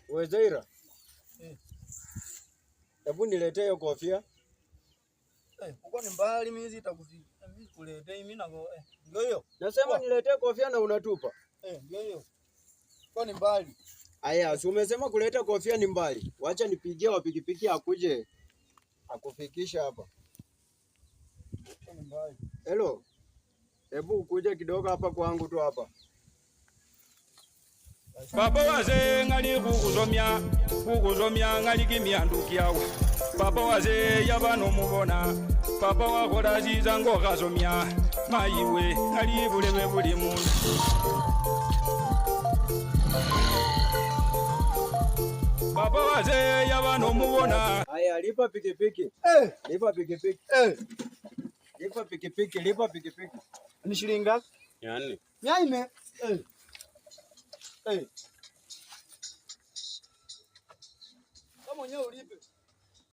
Wewe Zaira. Hebu niletee hiyo kofia. Uko ni mbali mimi sitakufika. Mimi kuletee mimi nako ndio hiyo. Nasema niletee kofia na unatupa. Ndio hiyo. Uko ni mbali. Aya, si umesema kuleta kofia ni mbali. Wacha nipigie wa pikipiki akuje akufikisha hapa. Uko ni mbali. Hello. Hebu ukuje kidogo hapa kwangu tu hapa. Papa waze ngali kukuzomya ngali kimyandu kyawe. Papa waze yabano mubona. Papa wakola ziza ngo kazomya. Mayiwe ngali buleme buli mundu. Papa waze yabano mubona. Aya, lipa pikipiki. Lipa pikipiki. Lipa pikipiki, lipa pikipiki. Ni shilingi ngapi? 400. 400. Kama mwenyewe ulipe.